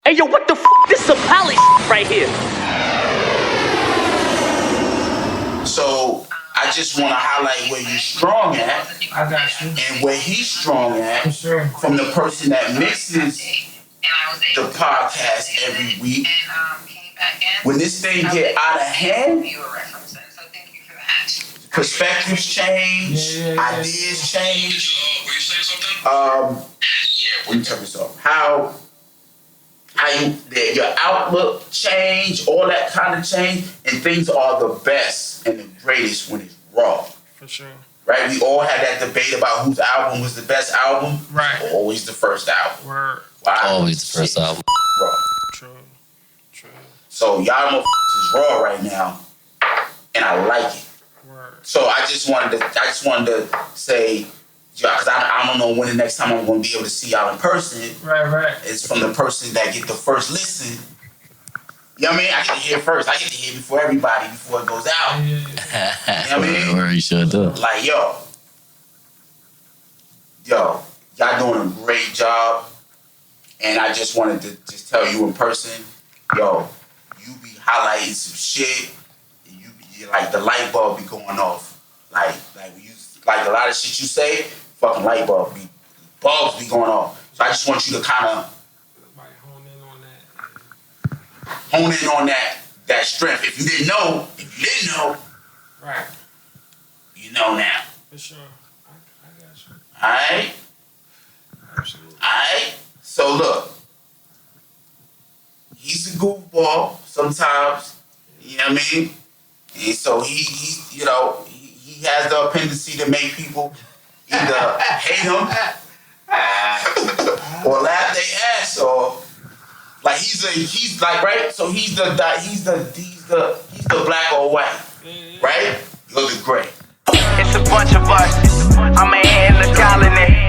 Hey, yo, what the f***? This is some poly right here. So I just want to highlight where you're strong at. I got you. And where he's strong at. For sure. From the person that mixes the podcast every week. When this thing get out of hand, perspectives change, ideas change. Were you saying something? Let me turn this off. How your outlook change, all that kind of change, and things are the best and the greatest when it's raw. For sure. Right? We all had that debate about whose album was the best album. Right. Always the first album. Word. Why? Always the first album. Raw. True. So y'all motherfuckers is raw right now, and I like it. Word. So I just wanted to say, because I don't know when the next time I'm going to be able to see y'all in person. Right. It's from the person that get the first listen. You know what I mean? I get to hear first. I get to hear before everybody, before it goes out. Yeah. You know what I mean? Where you should do. Like, yo, y'all doing a great job. And I just wanted to just tell you in person, yo, you be highlighting some shit. And you be, like, the light bulb be going off. Like a lot of shit you say, fucking light bulbs be going off. So I just want you to kind of hone in on that strength. If you didn't know, Right. you know now. For sure. I got you. Alright? Absolutely. Alright? So look, he's a goofball sometimes, you know what I mean? And so he has the tendency to make people either hate him or laugh their ass off. Like he's like, right? So he's the black or white, right? You're the gray. It's a bunch of us. I'm a hand in the colony.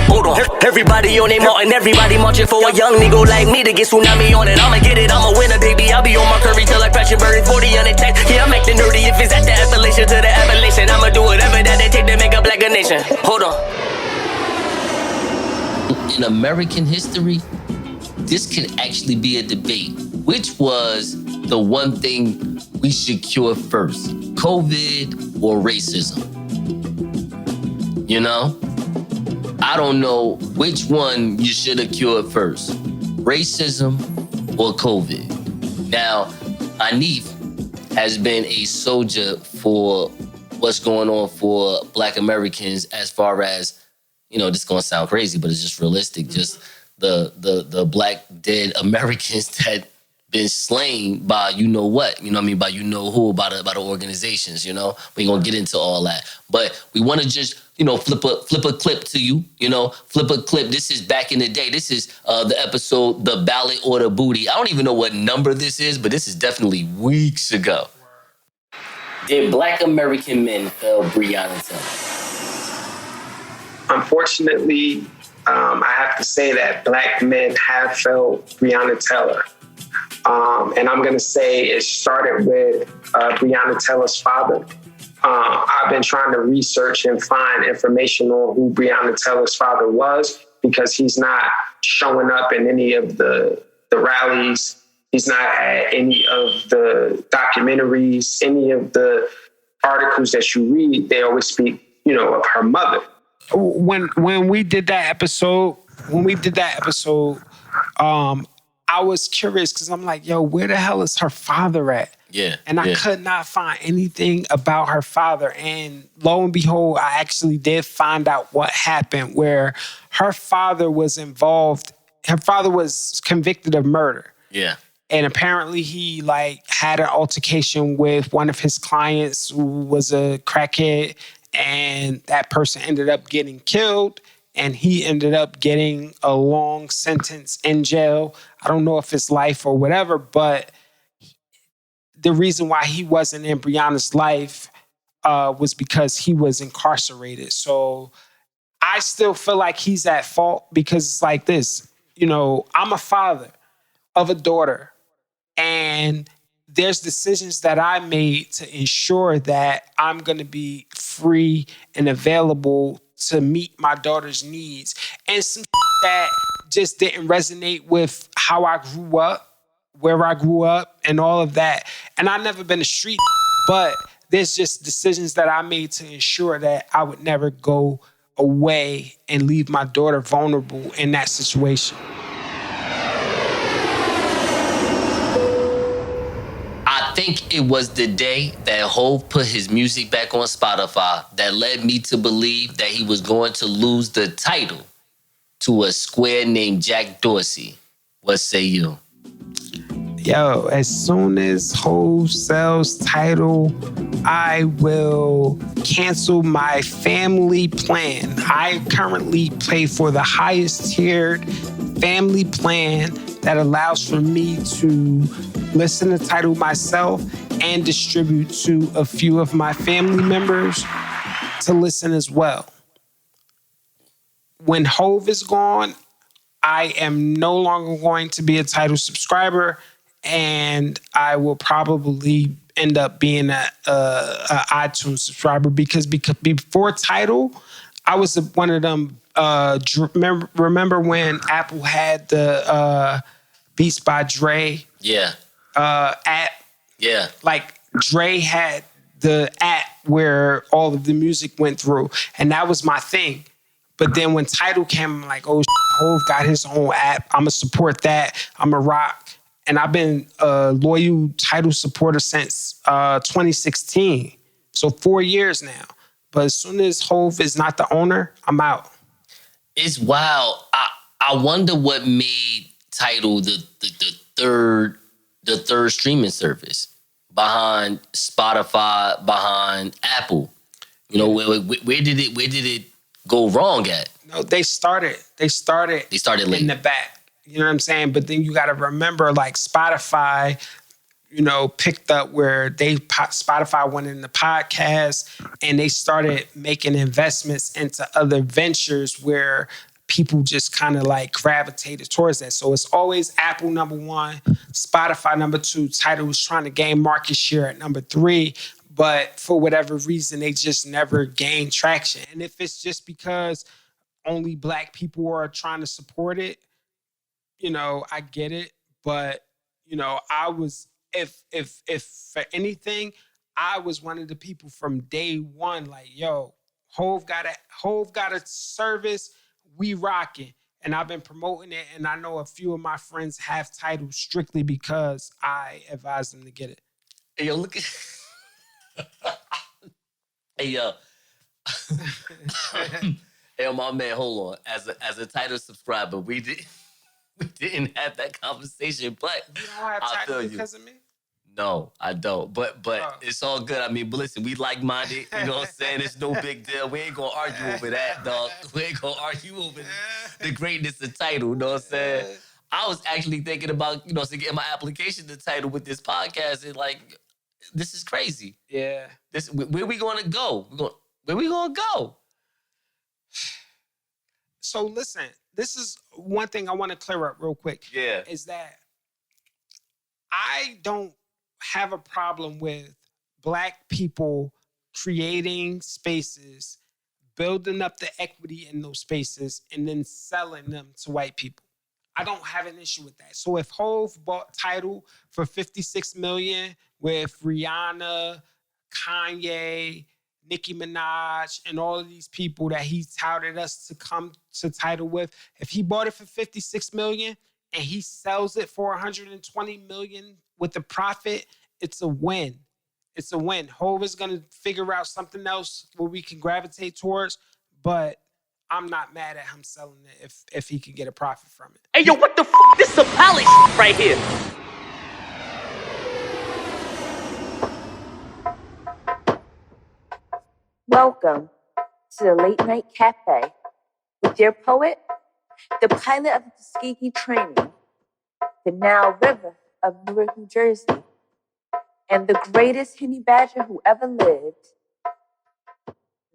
Hold on. Everybody on their Martin, everybody marching for a young nigga like me to get tsunami on it. I'ma get it, I'ma win it, baby. I'll be on my curry till I crash your bird 40 on the tech. Yeah, I'm acting nerdy if it's at the Appalachian to the Appalachian. I'ma do whatever that they take to make a black a nation. Hold on. In American history, this can actually be a debate. Which was the one thing we should cure first? COVID or racism? You know? I don't know which one you should have cured first. Racism or COVID? Now, Anif has been a soldier for what's going on for Black Americans as far as, this is gonna sound crazy, but it's just realistic. Just the Black dead Americans that been slain by you know what, by you know who, by the organizations, We ain't gonna get into all that. But we wanna just, flip a clip to you, flip a clip. This is back in the day. This is the episode, The Ballot or the Booty. I don't even know what number this is, but this is definitely weeks ago. Did Black American men fail Breonna Taylor? Unfortunately, I have to say that Black men have failed Breonna Taylor. And I'm going to say it started with Breonna Taylor's father. I've been trying to research and find information on who Breonna Taylor's father was because he's not showing up in any of the rallies. He's not at any of the documentaries, any of the articles that you read. They always speak, of her mother. When we did that episode, I was curious because I'm like, yo, where the hell is her father at? Yeah. And I could not find anything about her father. And lo and behold, I actually did find out what happened where her father was involved. Her father was convicted of murder. Yeah. And apparently he had an altercation with one of his clients who was a crackhead, and that person ended up getting killed, and he ended up getting a long sentence in jail. I don't know if it's life or whatever, but the reason why he wasn't in Breonna's life was because he was incarcerated. So I still feel like he's at fault because it's like this. I'm a father of a daughter, and there's decisions that I made to ensure that I'm going to be free and available to meet my daughter's needs. And some that just didn't resonate with how I grew up, where I grew up, and all of that. And I've never been a street, but there's just decisions that I made to ensure that I would never go away and leave my daughter vulnerable in that situation. I think it was the day that Hov put his music back on Spotify that led me to believe that he was going to lose the title to a square named Jack Dorsey. What say you? Yo, as soon as Hov sells Tidal, I will cancel my family plan. I currently pay for the highest tiered family plan that allows for me to listen to Tidal myself and distribute to a few of my family members to listen as well. When Hov is gone, I am no longer going to be a Tidal subscriber, and I will probably end up being a iTunes subscriber because before Tidal, I was one of them. Remember when Apple had the Beats by Dre Yeah. app? Yeah. Like Dre had the app where all of the music went through, and that was my thing. But then when Tidal came, I'm like, oh, Hov got his own app. I'm gonna support that. I'm gonna rock. And I've been a loyal Tidal supporter since 2016. So 4 years now. But as soon as Hov is not the owner, I'm out. It's wild. I wonder what made Tidal the third streaming service behind Spotify, behind Apple. You know, where did it go wrong at? No, they started late in the back. You know what I'm saying? But then you got to remember, like Spotify, you know, picked up where Spotify went in the podcast, and they started making investments into other ventures where people just kind of like gravitated towards that. So it's always Apple number one, Spotify number two. Tidal was trying to gain market share at number three, but for whatever reason, they just never gained traction. And if it's just because only Black people are trying to support it, you know, I get it. But, you know, I was, if for anything, I was one of the people from day one, like, yo, Hov got a service, we rocking. And I've been promoting it, and I know a few of my friends have Tidal strictly because I advised them to get it. Hey, yo, look at... Hey, yo. Hey, my man, hold on. As a Tidal subscriber, we didn't have that conversation, but You don't have Tidal because of me? No, I don't. But It's all good. I mean, but listen, we like-minded. You know what I'm saying? It's no big deal. We ain't gonna argue over that, dog. We ain't gonna argue over the greatness of Tidal. You know what I'm saying? I was actually thinking about, you know, to get my application to Tidal with this podcast. And like, this is crazy. Yeah. Where we gonna go? Where we gonna go? So listen, this is one thing I want to clear up real quick. Yeah. Is that I don't have a problem with Black people creating spaces, building up the equity in those spaces, and then selling them to white people. I don't have an issue with that. So if Hov bought Tidal for $56 million with Rihanna, Kanye, Nicki Minaj, and all of these people that he touted us to come to Tidal with, if he bought it for $56 million and he sells it for $120 million with a profit, it's a win. It's a win. Hov is going to figure out something else where we can gravitate towards, but I'm not mad at him selling it if he can get a profit from it. Hey, yo, what the f***? This is some Polly right here. Welcome to the Late Night Cafe with your poet, the pilot of the Tuskegee train, the Nile River of Newark, New Jersey, and the greatest Henny Badger who ever lived,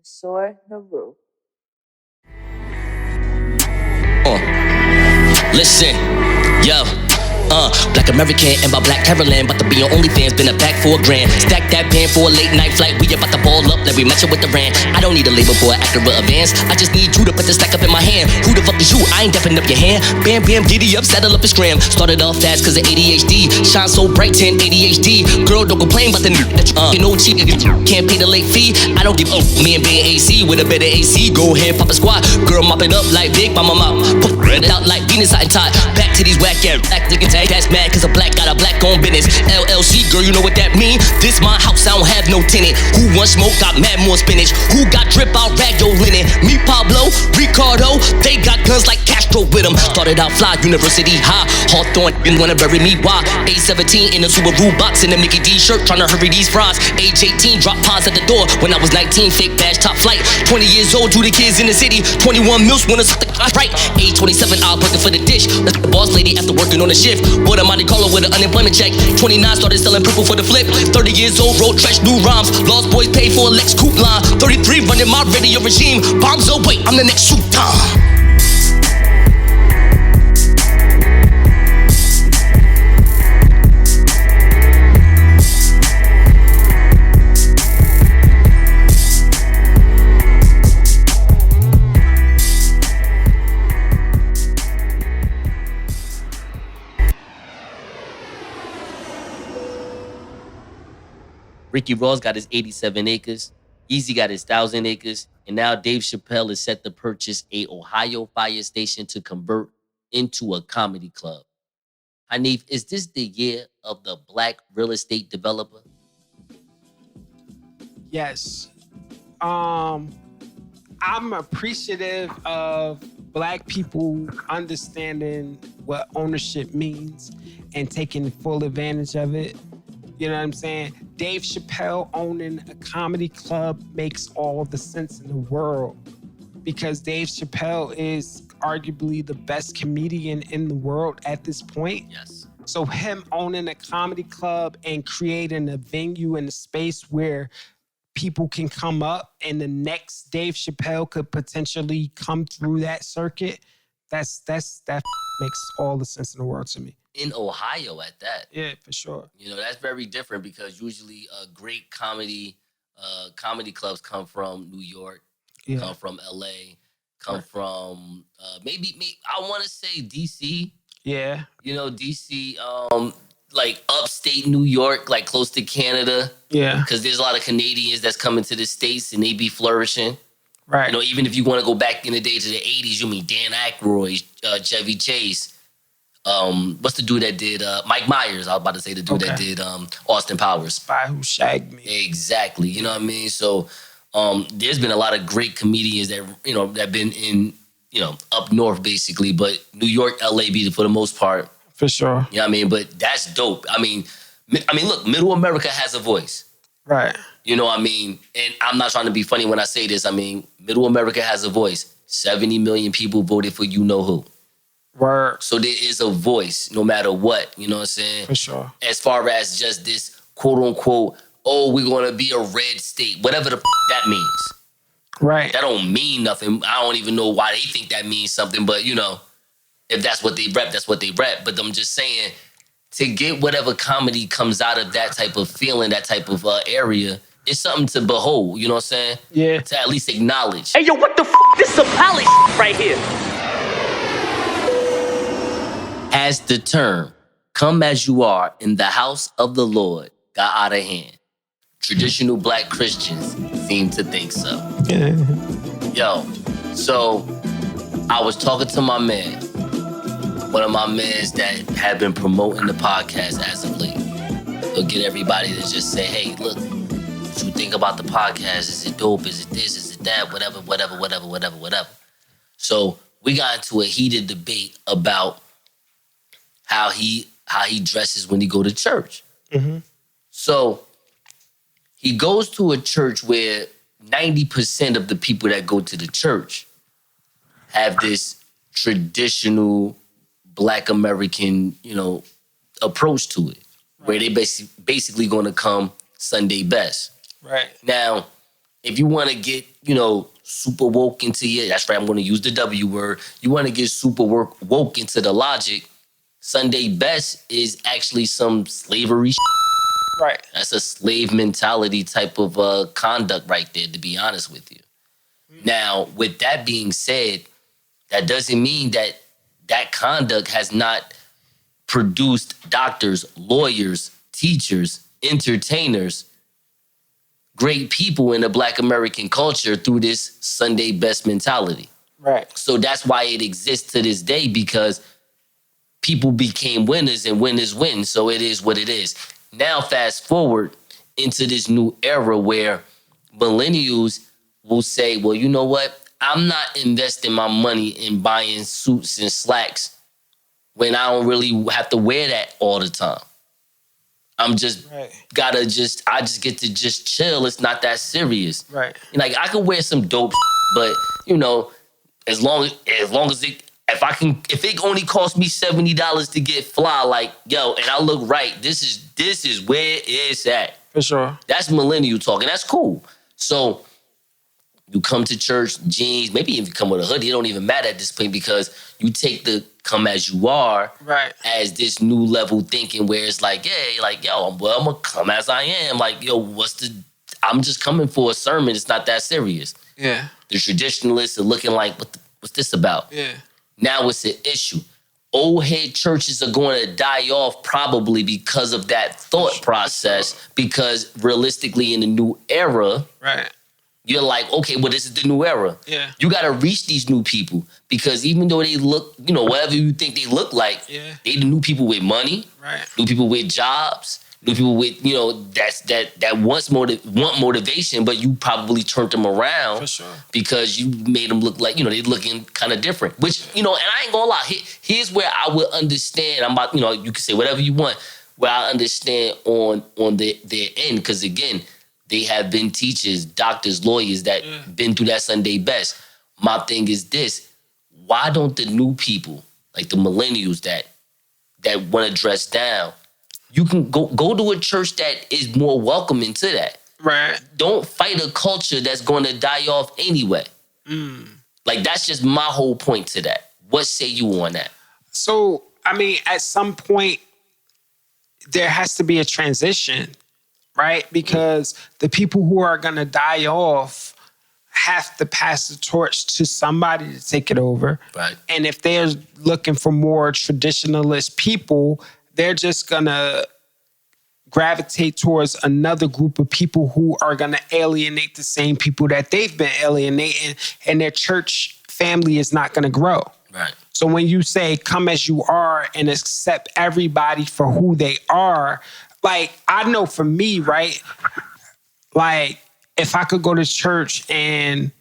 Nasor Naru. Listen, yo, Black American and by Black Carolyn, about to be on OnlyFans, been a back for $1,000. Stack that pan for a late night flight. We about to ball up, let me match it with the brand. I don't need a label for an accurate advance. I just need you to put the stack up in my hand. Who the fuck is you? I ain't depping up your hand. Bam, bam, giddy up, saddle up and scram. Started off fast cause of ADHD. Shine so bright, 10 ADHD. Girl, don't complain about the that you know cheap. Can't pay the late fee. I don't give up. Me and Ben AC with a better AC. Go ahead, pop a squat. Girl, mop it up like Big Mama Mop. Put it out like Venus out and Todd. Back to these whack ass black niggas tag. That's mad cause a black got a black on business. LLC, girl, you know what that mean? This my house, I don't have no tenant. Who wants smoke? Got mad more spinach. Who got drip out rag your linen? Me, Pablo, Ricardo. They got guns like Castro with them. Started out fly, university high. Hawthorne didn't wanna bury me. Why? Age 17 in a Subaru box in a Mickey D shirt, trying to hurry these fries. Age 18, drop pods at the door. When I was 19, fake badge, top flight. 20 years old, drew the kids in the city. 21 mils, wanna suck the right. Age 27, I working for the dish. That's the boss lady after working on the shift. Bought a Monte Carlo with an unemployment check. 29, started selling purple for the flip. 30 years old, wrote trash, new rhymes. Lost boys paid for a Lex Coupe line. 33, running my radio regime. Bombs away, I'm the next shoot time. Ricky Ross got his 87 acres. Yeezy got his 1,000 acres. And now Dave Chappelle is set to purchase a Ohio fire station to convert into a comedy club. Hanif, is this the year of the black real estate developer? Yes. I'm appreciative of black people understanding what ownership means and taking full advantage of it. You know what I'm saying? Dave Chappelle owning a comedy club makes all the sense in the world because Dave Chappelle is arguably the best comedian in the world at this point. Yes. So him owning a comedy club and creating a venue and a space where people can come up and the next Dave Chappelle could potentially come through that circuit, that makes all the sense in the world to me. In Ohio at that. Yeah, for sure. You know, that's very different because usually great comedy clubs come from New York, come from LA, come from maybe I want to say DC. Yeah. You know, DC, like upstate New York, like close to Canada. Yeah. Because there's a lot of Canadians that's coming to the States and they be flourishing. Right. You know, even if you want to go back in the day to the 80s, you mean Dan Aykroyd, Chevy Chase. What's the dude that did Mike Myers? I was about to say the dude that did Austin Powers. Spy Who Shagged Me. Exactly. You know what I mean? So there's been a lot of great comedians that, you know, that been in, you know, up north basically, but New York, LA be for the most part. For sure. You know what I mean? But that's dope. I mean, look, Middle America has a voice. Right. You know what I mean? And I'm not trying to be funny when I say this. I mean, Middle America has a voice. 70 million people voted for you know who. Word. So there is a voice no matter what, you know what I'm saying? For sure. As far as just this quote unquote, oh, we're gonna be a red state, whatever the that means. Right. That don't mean nothing. I don't even know why they think that means something, but you know, if that's what they rep, that's what they rep. But I'm just saying, to get whatever comedy comes out of that type of feeling, that type of area, it's something to behold, you know what I'm saying? Yeah. To at least acknowledge. Hey, yo, what the This is some poly right here. As the term, come as you are in the house of the Lord, got out of hand, traditional black Christians seem to think so. Yo, so I was talking to my man, one of my mans that had been promoting the podcast as of late. He'll get everybody to just say, hey, look, what you think about the podcast? Is it dope? Is it this? Is it that? Whatever. So we got into a heated debate about how he dresses when he go to church. Mm-hmm. So he goes to a church where 90% of the people that go to the church have this traditional Black American, you know, approach to it, where they basically going to come Sunday best. Right. Now, if you want to get, you know, super woke into that's right, I'm going to use the W word. You want to get super woke into the logic, Sunday best is actually some slavery shit. Right. That's a slave mentality type of conduct right there, to be honest with you. Now, with that being said, that doesn't mean that that conduct has not produced doctors, lawyers, teachers, entertainers, great people in the Black American culture through this Sunday best mentality. Right. So that's why it exists to this day, because people became winners and winners win. So it is what it is. Now, fast forward into this new era where millennials will say, well, you know what? I'm not investing my money in buying suits and slacks when I don't really have to wear that all the time. I'm just I just get to just chill. It's not that serious. Right. Like, I could wear some dope, but you know, as long as it, if it only costs me $70 to get fly, like, yo, and I look right, this is where it's at. For sure. That's millennial talk, and that's cool. So you come to church, jeans, maybe even come with a hoodie. It don't even matter at this point, because you take the come as you are as this new level thinking where it's like, yeah, like, yo, I'm gonna come as I am. Like, yo, I'm just coming for a sermon. It's not that serious. Yeah. The traditionalists are looking like, what's this about? Yeah. Now it's an issue. Old head churches are going to die off probably because of that thought process, because realistically in the new era, you're like, okay, well, this is the new era. Yeah. You got to reach these new people, because even though they look, you know, whatever you think they look like, they the new people with money, new people with jobs, new people with, you know, that want motivation, but you probably turned them around. For sure. Because you made them look like, you know, they're looking kind of different. Which, you know, and I ain't gonna lie, here's where I would understand. I'm about, you know, you can say whatever you want, where I understand on their end, because again, they have been teachers, doctors, lawyers that been through that Sunday best. My thing is this: why don't the new people, like the millennials that want to dress down, you can go to a church that is more welcoming to that. Right. Don't fight a culture that's going to die off anyway. Like, that's just my whole point to that. What say you on that? So, I mean, at some point, there has to be a transition, right? Because the people who are going to die off have to pass the torch to somebody to take it over. Right. And if they're looking for more traditionalist people, they're just going to gravitate towards another group of people who are going to alienate the same people that they've been alienating, and their church family is not going to grow. Right. So when you say come as you are and accept everybody for who they are, like, I know for me, right? Like, if I could go to church in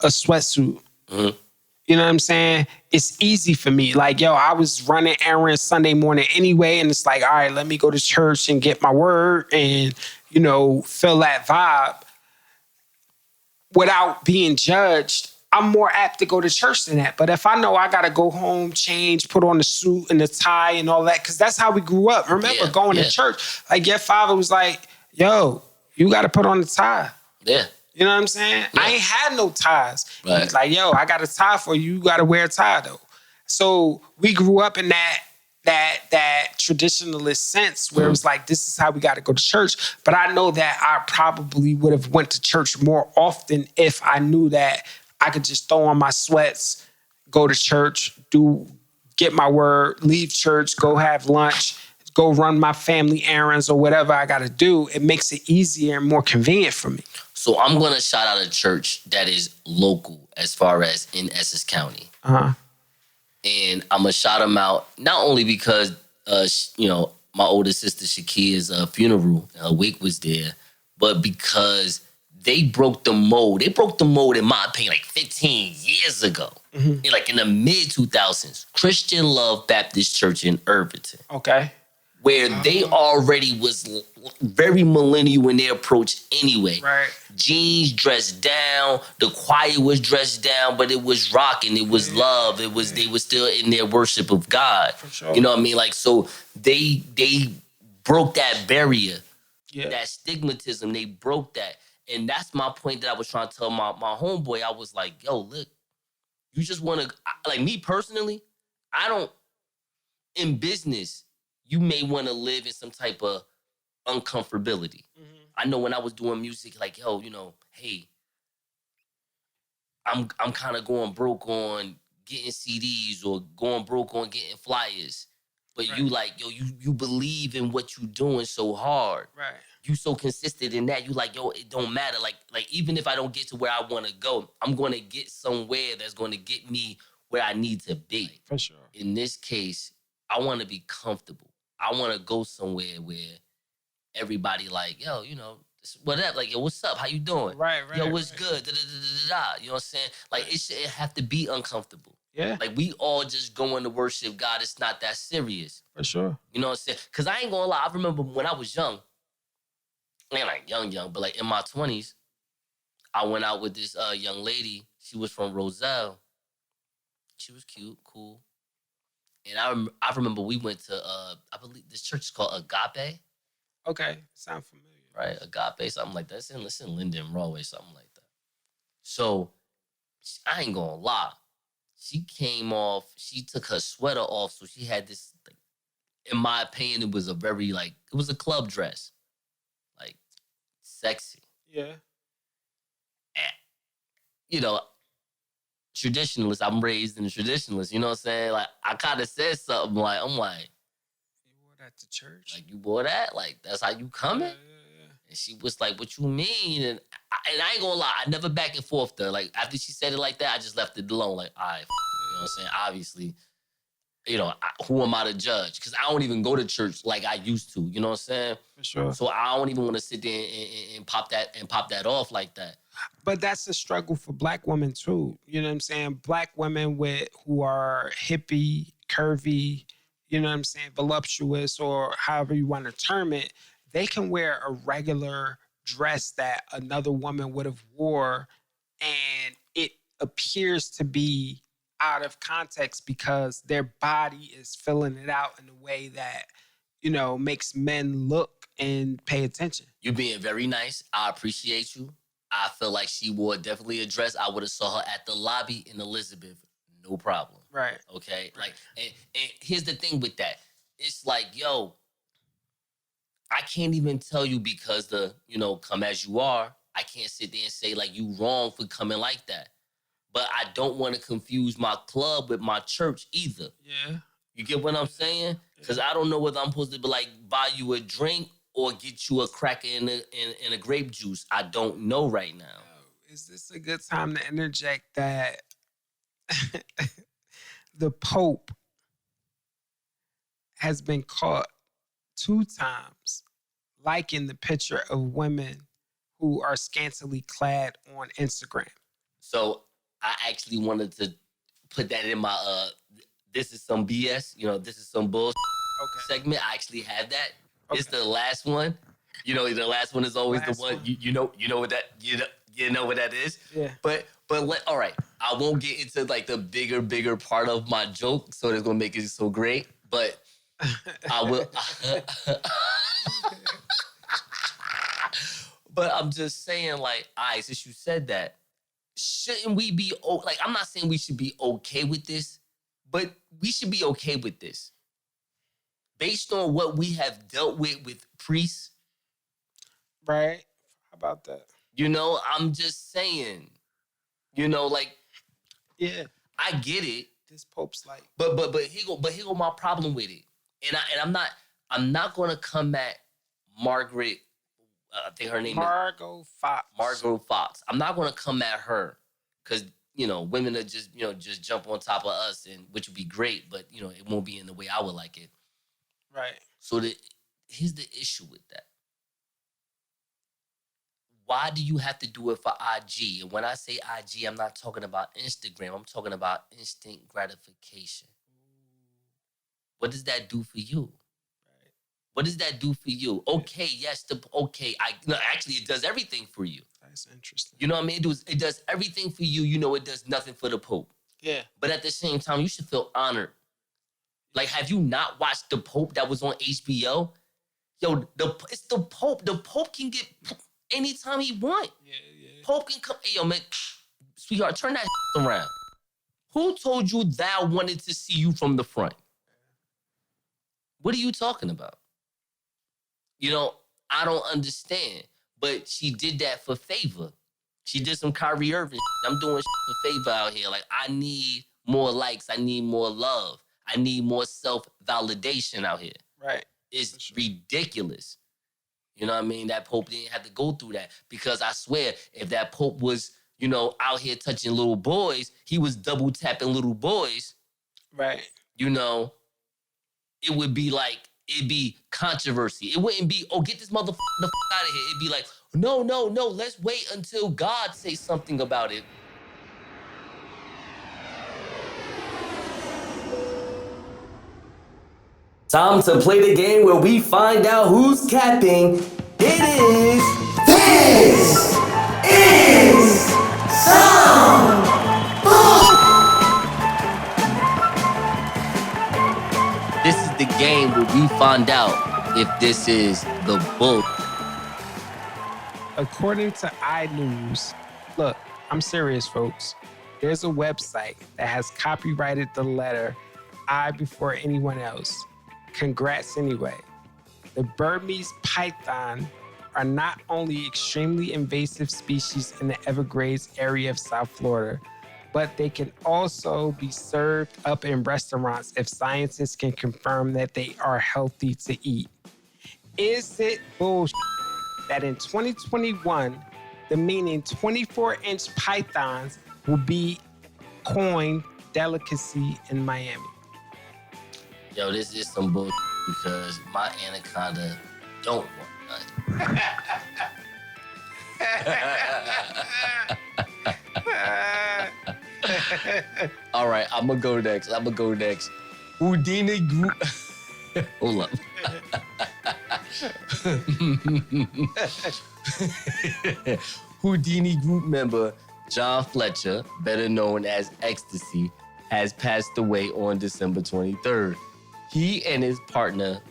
a sweatsuit, you know what I'm saying? It's easy for me. Like, yo, I was running errands Sunday morning anyway, and it's like, all right, let me go to church and get my word and, you know, feel that vibe without being judged. I'm more apt to go to church than that. But if I know I got to go home, change, put on the suit and the tie and all that, because that's how we grew up. Remember going to church? Like, your father was like, yo, you got to put on the tie. Yeah. You know what I'm saying? Yeah. I ain't had no ties. Right. He's like, yo, I got a tie for you. You got to wear a tie, though. So we grew up in that traditionalist sense where it was like, this is how we got to go to church. But I know that I probably would have went to church more often if I knew that I could just throw on my sweats, go to church, get my word, leave church, go have lunch, go run my family errands or whatever I got to do. It makes it easier and more convenient for me. So I'm going to shout out a church that is local as far as in Essex County. And I'm going to shout them out not only because, you know, my older sister Shakia's funeral, her wake was there, but because they broke the mold. They broke the mold, in my opinion, like 15 years ago. Like in the mid-2000s. Christian Love Baptist Church in Irvington. Okay. Where they already was very millennial in their approach anyway. Right. Jeans dressed down, the choir was dressed down, but it was rocking, it was love, it was they were still in their worship of God. For sure. You know what I mean? Like, so they broke that barrier, that stigmatism, they broke that. And that's my point that I was trying to tell my homeboy. I was like, yo, look, you just want to, like, me personally, I don't, in business, you may want to live in some type of uncomfortability. I know when I was doing music, like, yo, hey, I'm kind of going broke on getting CDs or going broke on getting flyers. But you like, yo, you believe in what you doing so hard. Right. You so consistent in that. You like, yo, it don't matter. Like even if I don't get to where I want to go, I'm going to get somewhere that's going to get me where I need to be. For sure. In this case, I want to be comfortable. I want to go somewhere where everybody like, yo, whatever. Like, yo, what's up? How you doing? Right. Yo, what's good? Da, da, da, da, da. You know what I'm saying? Like, it should have to be uncomfortable. Yeah. Like, we all just going to worship God. It's not that serious. For sure. You know what I'm saying? Because I ain't going to lie. I remember when I was young, ain't like young, but like in my 20s, I went out with this young lady. She was from Roselle. She was cute, cool. And I remember we went to, I believe this church is called Agape. Okay. Sound familiar. Right? Agape, something like that. It's in Linden, Broadway, something like that. So, I ain't going to lie. She came off, she took her sweater off, so she had this, like, in my opinion, it was a very, like, it was a club dress. Like, sexy. Yeah. And, traditionalist, I'm raised in a traditionalist, you know what I'm saying? Like, I kind of said something like, I'm like, you wore that to church? Like, you wore that? Like, that's how you coming? Yeah. And she was like, what you mean? And I ain't gonna lie, I never back and forth there. Like, after she said it like that, I just left it alone. Like, all right, you know what I'm saying? Obviously, who am I to judge? Because I don't even go to church like I used to, you know what I'm saying? For sure. So I don't even want to sit there and pop that off like that. But that's a struggle for Black women too. You know what I'm saying? Black women who are hippie, curvy, you know what I'm saying, voluptuous, or however you want to term it, they can wear a regular dress that another woman would have wore, and it appears to be out of context because their body is filling it out in a way that, makes men look and pay attention. You're being very nice. I appreciate you. I feel like she wore definitely a dress. I would have saw her at the lobby in Elizabeth. No problem. Right. Okay? Like, and here's the thing with that. It's like, yo, I can't even tell you because come as you are. I can't sit there and say like you wrong for coming like that. But I don't want to confuse my club with my church either. Yeah. You get what I'm saying? Because I don't know whether I'm supposed to be like buy you a drink or get you a cracker in a grape juice. I don't know right now. Is this a good time to interject that the Pope has been caught 2 times liking the picture of women who are scantily clad on Instagram? So I actually wanted to put that in my this is some BS, this is some bullshit segment. I actually have that. Okay. It's the last one. The last one is always the one. You know what that you know what that is. Yeah. But all right. I won't get into like the bigger part of my joke, so that's gonna make it so great. But I will. But I'm just saying, like, all right, since you said that, shouldn't we be like? I'm not saying we should be okay with this, but we should be okay with this based on what we have dealt with priests. Right? How about that? I'm just saying, like, yeah, I get it. This Pope's like, but here go my problem with it, and I'm not gonna come at Margaret. I think her name Margot Fox. Margot Fox. I'm not gonna come at her because women are just just jump on top of us, and which would be great, but it won't be in the way I would like it. Right. So here's the issue with that. Why do you have to do it for IG? And when I say IG, I'm not talking about Instagram. I'm talking about instant gratification. What does that do for you? Right. What does that do for you? Okay, yes, actually, it does everything for you. That's interesting. You know what I mean? It does everything for you. It does nothing for the Pope. Yeah. But at the same time, you should feel honored. Like, have you not watched The Pope that was on HBO? Yo, it's the Pope. The Pope can get anytime he want. Yeah. Pope can come. Hey, yo, man, sweetheart, turn that around. Who told you thou wanted to see you from the front? What are you talking about? You know, I don't understand. But she did that for favor. She did some Kyrie Irving shit. I'm doing shit for favor out here. Like, I need more likes. I need more love. I need more self-validation out here. Right. It's ridiculous. You know what I mean? That Pope didn't have to go through that. Because I swear, if that Pope was, you know, out here touching little boys, he was double tapping little boys. Right. You know, it would be like, it'd be controversy. It wouldn't be, oh, get this motherfucker the fuck out of here. It'd be like, no, let's wait until God says something about it. Time to play the game where we find out who's capping. It is This Is Some This is the game where we find out if this is the bull. According to iNews, look, I'm serious, folks. There's a website that has copyrighted the letter I before anyone else. Congrats anyway. The Burmese python are not only extremely invasive species in the Everglades area of South Florida, but they can also be served up in restaurants if scientists can confirm that they are healthy to eat. Is it bullshit that in 2021, the meaning 24-inch pythons will be coined delicacy in Miami? Yo, this is some bull because my anaconda don't want none. All right, I'm gonna go next. Houdini group. Hold up. Houdini group member John Fletcher, better known as Ecstasy, has passed away on December 23rd. He and his partner,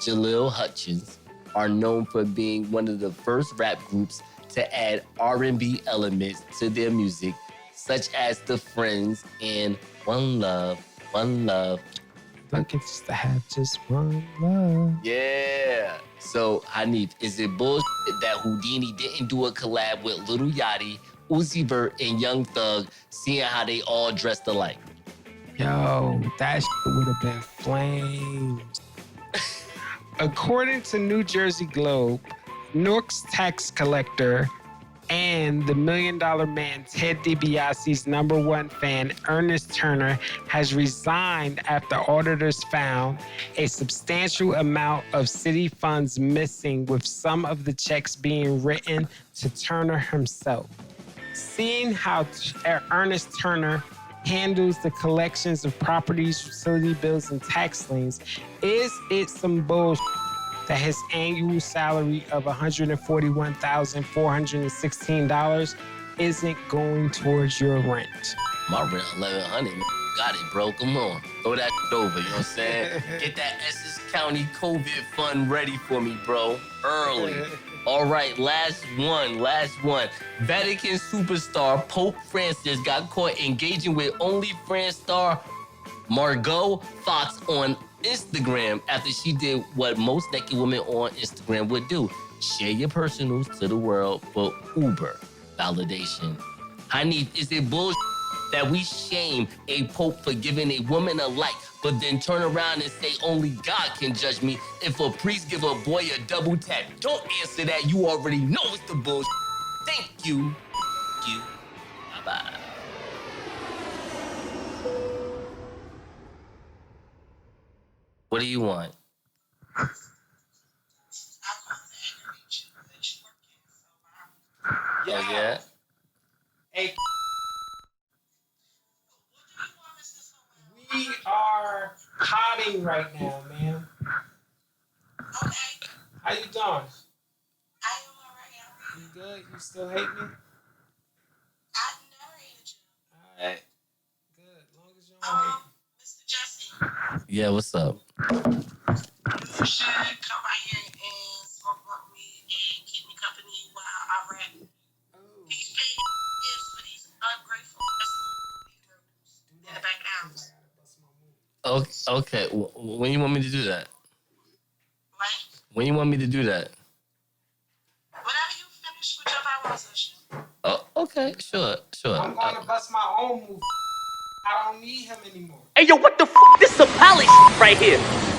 Jaleel Hutchins, are known for being one of the first rap groups to add R&B elements to their music, such as The Friends and One Love, One Love. Looking just to have just one love. Yeah. So, Hanif, is it bullshit that Houdini didn't do a collab with Lil Yachty, Uzi Vert, and Young Thug, seeing how they all dressed alike? Yo, that would have been flames. According to New Jersey Globe, Newark's tax collector and the $1 Million Man Ted DiBiase's #1 fan, Ernest Turner, has resigned after auditors found a substantial amount of city funds missing, with some of the checks being written to Turner himself. Seeing how Ernest Turner handles the collections of properties, utility bills, and tax liens, is it some bullshit that his annual salary of $141,416 isn't going towards your rent? My rent $1,100. Got it, bro. Come on. Throw that over, you know what I'm saying? Get that Essex County COVID fund ready for me, bro. Early. All right, last one. Vatican superstar Pope Francis got caught engaging with OnlyFans star Margot Fox on Instagram after she did what most naked women on Instagram would do: share your personals to the world for Uber validation. Hanif, is it bullshit that we shame a pope for giving a woman a like, but then turn around and say only God can judge me if a priest give a boy a double tap? Don't answer that. You already know it's the bullshit. Thank you. Bye-bye. What do you want? Oh, yeah? Hey, we are potting right now, man. Okay. How you doing? I am alright. You good? You still hate me? I never hated you. All right. Good. As long as you don't hate me. Mr. Jesse, Yeah, what's up? you should come out here and smoke with me and keep me company while I rap. Ooh. He's paying gifts for these ungrateful Negroes in the back alleys. Okay. When you want me to do that? When you want me to do that? Whenever you finish with your viral session. Oh, okay, sure. I'm going to bust my own move. I don't need him anymore. Hey, yo, what the f***? This is some Polly right here.